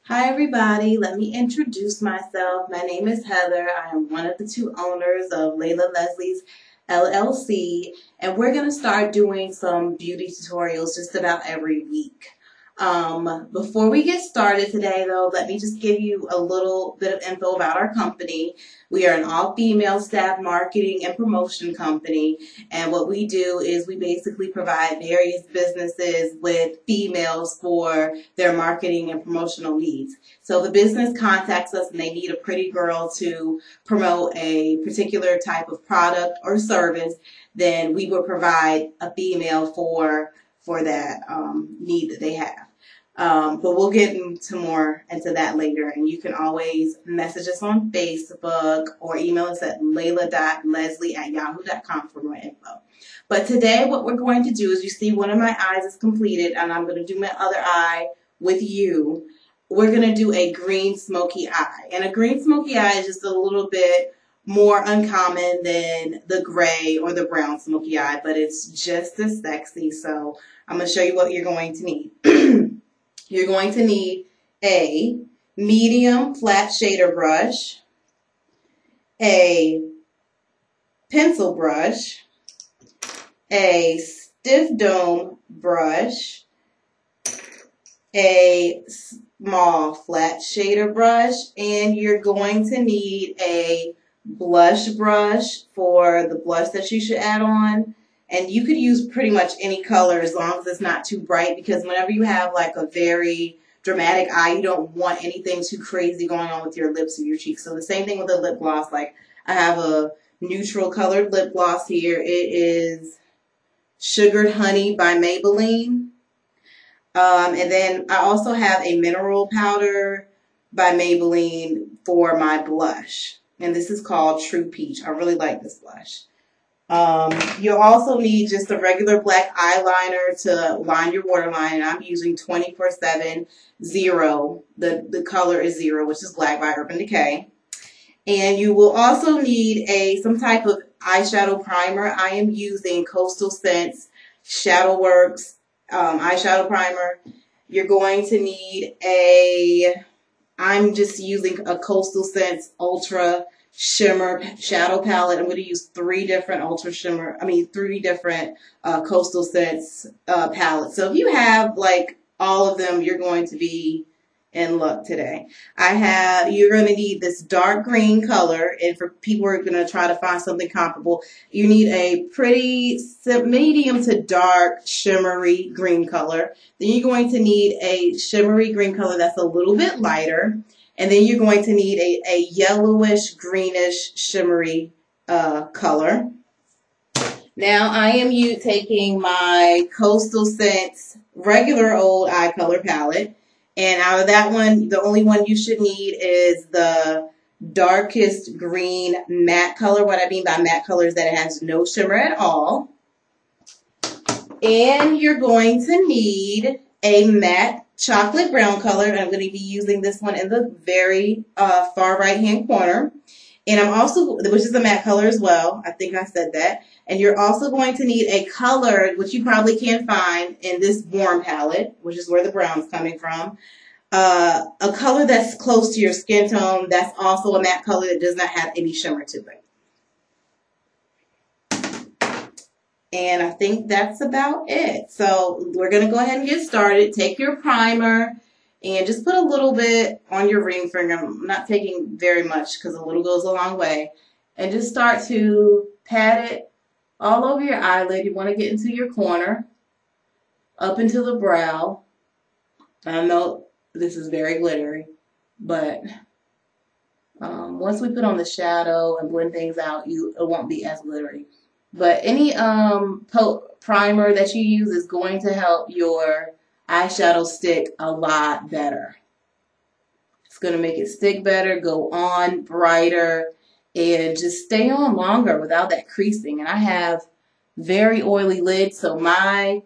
Hi everybody, let me introduce myself. My name is Heather. I am one of the two owners of Layla Leslie's LLC, and we're going to start doing some beauty tutorials just about every week. Before we get started today though, let me just give you a little bit of info about our company. We are an all-female staff marketing and promotion company, and what we do is we basically provide various businesses with females for their marketing and promotional needs. So the business contacts us and they need a pretty girl to promote a particular type of product or service, then we would provide a female for that need that they have. But we'll get into that later, and you can always message us on Facebook or email us at layla.leslie@yahoo.com for more info. But today what we're going to do is, you see one of my eyes is completed, and I'm going to do my other eye with you. We're going to do a green smoky eye. And a green smoky eye is just a little bit more uncommon than the gray or the brown smoky eye, but it's just as sexy. So I'm going to show you what you're going to need. You're going to need a medium flat shader brush, a pencil brush, a stiff dome brush, a small flat shader brush, and you're going to need a blush brush for the blush that you should add on. And you could use pretty much any color as long as it's not too bright, because whenever you have like a very dramatic eye, you don't want anything too crazy going on with your lips or your cheeks. So the same thing with a lip gloss. Like, I have a neutral colored lip gloss here. It is Sugared Honey by Maybelline. And then I also have a mineral powder by Maybelline for my blush. And this is called True Peach. I really like this blush. You'll also need just a regular black eyeliner to line your waterline, and I'm using 24/7 0. The color is 0, which is black by Urban Decay. And you will also need some type of eyeshadow primer. I am using Coastal Scents Shadow Works eyeshadow primer. You're going to need I'm just using a Coastal Scents Ultra Shimmer shadow palette. I'm going to use three different Coastal Scents palettes. So if you have like all of them, you're going to be in luck today. You're going to need this dark green color, and for people who are going to try to find something comparable, you need a pretty medium to dark shimmery green color. Then you're going to need a shimmery green color that's a little bit lighter. And then you're going to need a yellowish, greenish, shimmery color. Now I am taking my Coastal Scents regular old eye color palette. And out of that one, the only one you should need is the darkest green matte color. What I mean by matte color is that it has no shimmer at all. And you're going to need a matte chocolate brown color, and I'm going to be using this one in the very far right hand corner. And I'm also, which is a matte color as well, I think I said that. And you're also going to need a color, which you probably can find in this warm palette, which is where the brown is coming from. A color that's close to your skin tone, that's also a matte color that does not have any shimmer to it. And I think that's about it. So we're going to go ahead and get started. Take your primer and just put a little bit on your ring finger. I'm not taking very much because a little goes a long way. And just start to pat it all over your eyelid. You want to get into your corner, up into the brow. I know this is very glittery, but once we put on the shadow and blend things out, it won't be as glittery. But any primer that you use is going to help your eyeshadow stick a lot better. It's going to make it stick better, go on brighter, and just stay on longer without that creasing. And I have very oily lids, so my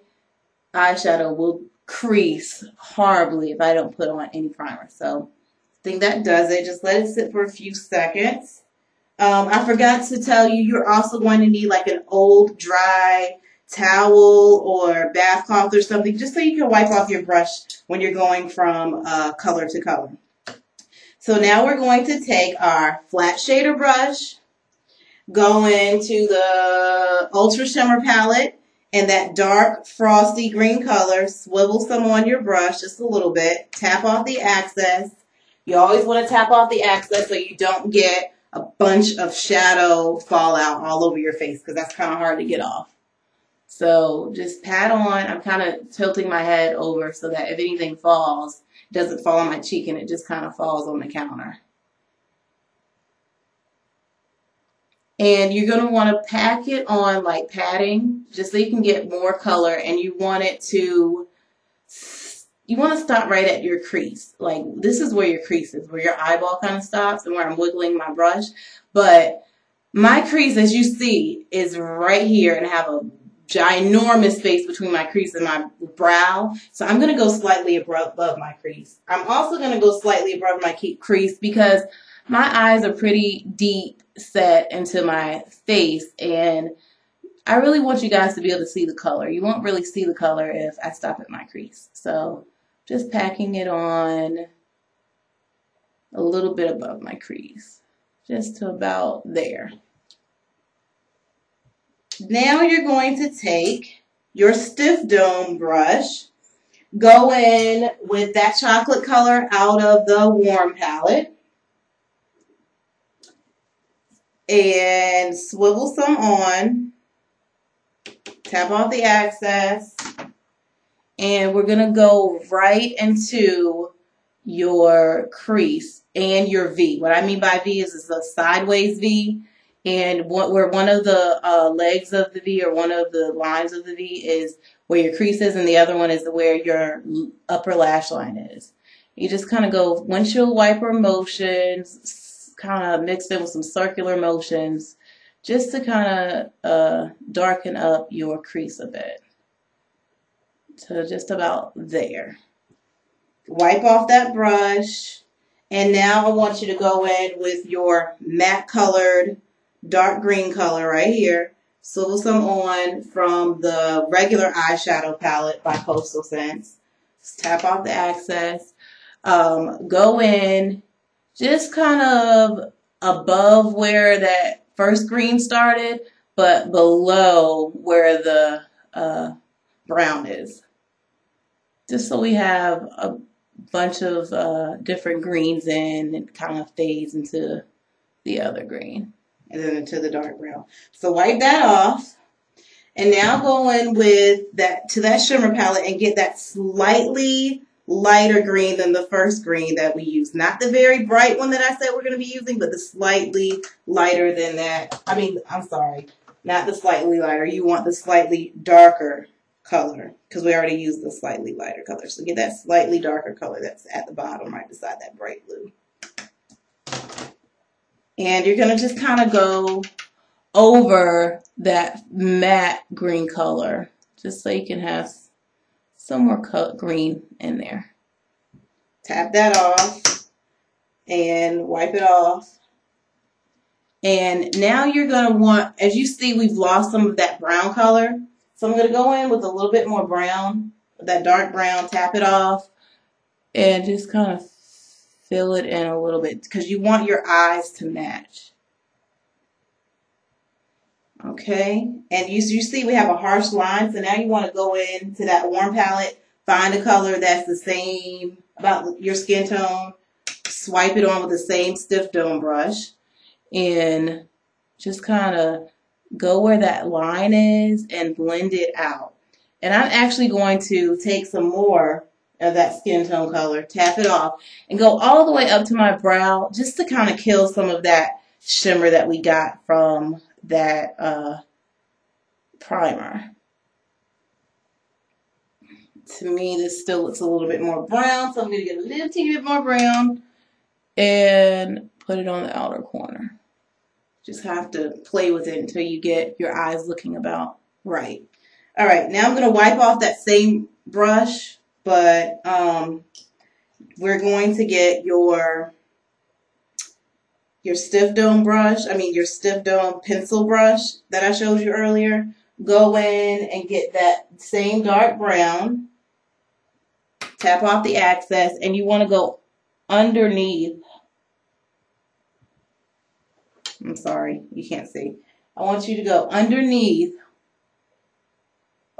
eyeshadow will crease horribly if I don't put on any primer. So I think that does it. Just let it sit for a few seconds. I forgot to tell you, you're also going to need like an old dry towel or bath cloth or something, just so you can wipe off your brush when you're going from color to color. So now we're going to take our flat shader brush, go into the Ultra Shimmer palette, and that dark frosty green color, swivel some on your brush just a little bit, tap off the excess. You always want to tap off the excess so you don't get a bunch of shadow fallout all over your face, because that's kind of hard to get off. So just pat on. I'm kind of tilting my head over so that if anything falls, it doesn't fall on my cheek and it just kind of falls on the counter. And you're going to want to pack it on like padding, just so you can get more color, and you want to stop right at your crease. Like, this is where your crease is, where your eyeball kind of stops and where I'm wiggling my brush. But my crease, as you see, is right here, and I have a ginormous space between my crease and my brow. So I'm going to go slightly above my crease. I'm also going to go slightly above my crease because my eyes are pretty deep set into my face, and I really want you guys to be able to see the color. You won't really see the color if I stop at my crease. So just packing it on a little bit above my crease, just to about there. Now you're going to take your stiff dome brush, go in with that chocolate color out of the warm palette, and swivel some on, tap off the excess, and we're going to go right into your crease and your V. What I mean by V is a sideways V, and where one of the legs of the V, or one of the lines of the V, is where your crease is, and the other one is where your upper lash line is. You just kind of go windshield wiper motions, kind of mixed in with some circular motions, just to kind of darken up your crease a bit to just about there. Wipe off that brush, and now I want you to go in with your matte colored dark green color right here. Swivel some on from the regular eyeshadow palette by Coastal Scents. Just tap off the excess. Go in just kind of above where that first green started, but below where the brown is. Just so we have a bunch of different greens in, and kind of fades into the other green, and then into the dark brown. So wipe that off, and now go in with that to that shimmer palette and get that slightly lighter green than the first green that we used. Not the very bright one that I said we're going to be using, but the slightly lighter than that. I'm sorry, not the slightly lighter. You want the slightly darker color, because we already used the slightly lighter color. So get that slightly darker color that's at the bottom right beside that bright blue. And you're going to just kind of go over that matte green color, just so you can have some more green in there. Tap that off and wipe it off. And now you're going to want, as you see, we've lost some of that brown color. So I'm going to go in with a little bit more brown, that dark brown, tap it off, and just kind of fill it in a little bit, because you want your eyes to match. Okay, and you see we have a harsh line, so now you want to go into that warm palette, find a color that's the same, about your skin tone, swipe it on with the same stiff dome brush, and just kind of go where that line is and blend it out. And I'm actually going to take some more of that skin tone color, tap it off, and go all the way up to my brow, just to kind of kill some of that shimmer that we got from that primer. To me, this still looks a little bit more brown, so I'm going to get a little teeny bit more brown and put it on the outer corner. Just have to play with it until you get your eyes looking about right. All right, now I'm going to wipe off that same brush, but we're going to get your stiff dome brush, your stiff dome pencil brush that I showed you earlier. go in and get that same dark brown, tap off the excess, and you want to go underneath. I'm sorry, you can't see. I want you to go underneath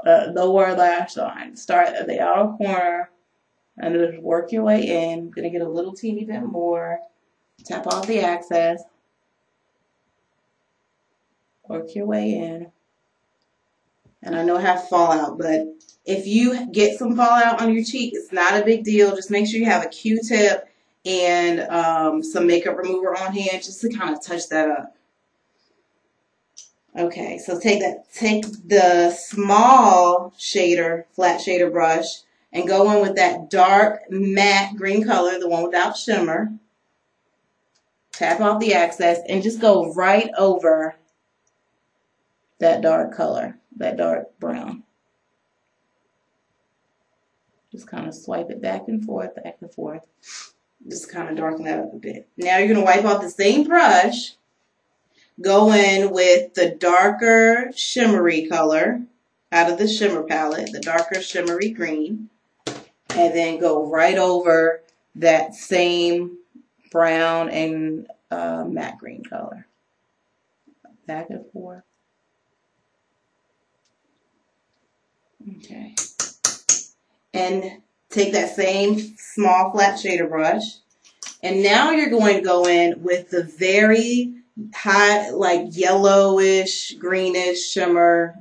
the lower lash line. Start at the outer corner and just work your way in. I'm going to get a little teeny bit more. Tap off the excess. Work your way in. And I know I have fallout, but if you get some fallout on your cheek, it's not a big deal. Just make sure you have a Q-tip and some makeup remover on hand just to kind of touch that up. Okay, so take the small shader, flat shader brush, and go in with that dark matte green color, the one without shimmer. Tap off the excess and just go right over that dark color, that dark brown. Just kind of swipe it back and forth, just kind of darken that up a bit. Now you're going to wipe off the same brush, go in with the darker shimmery color out of the shimmer palette, the darker shimmery green, and then go right over that same brown and matte green color. Back and forth. Okay. And take that same small flat shader brush. And now you're going to go in with the very hot, like yellowish, greenish shimmer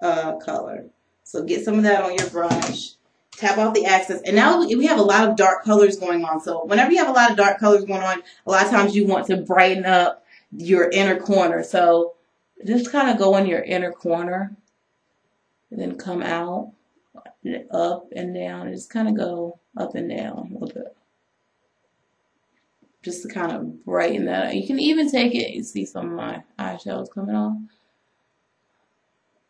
color. So get some of that on your brush. Tap off the excess. And now we have a lot of dark colors going on. So whenever you have a lot of dark colors going on, a lot of times you want to brighten up your inner corner. So just kind of go in your inner corner and then come out, up and down. And just kind of go up and down a little bit. Just to kind of brighten that up. You can even take it, you see some of my eyeshadows coming off.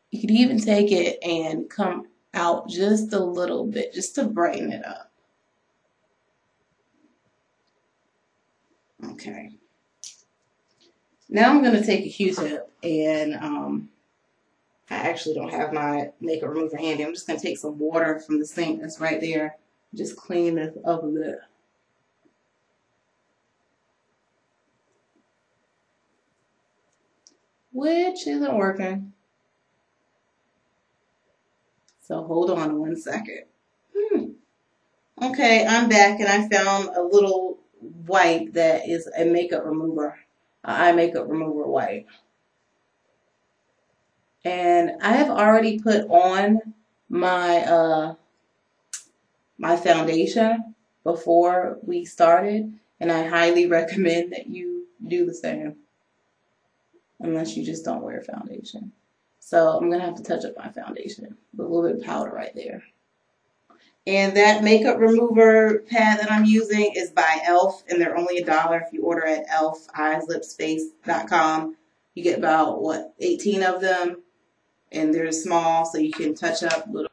You can even take it and come out just a little bit, just to brighten it up. Okay. Now I'm going to take a Q-tip, and I actually don't have my makeup remover handy. I'm just going to take some water from the sink that's right there. Just clean this up a bit. Which isn't working. So hold on 1 second. Okay, I'm back and I found a little wipe that is a makeup remover, eye makeup remover wipe. And I have already put on my my foundation before we started, and I highly recommend that you do the same. Unless you just don't wear foundation. So I'm going to have to touch up my foundation with a little bit of powder right there. And that makeup remover pad that I'm using is by e.l.f. and they're only $1 if you order at elfeyeslipspace.com. You get about, 18 of them. And they're small so you can touch up little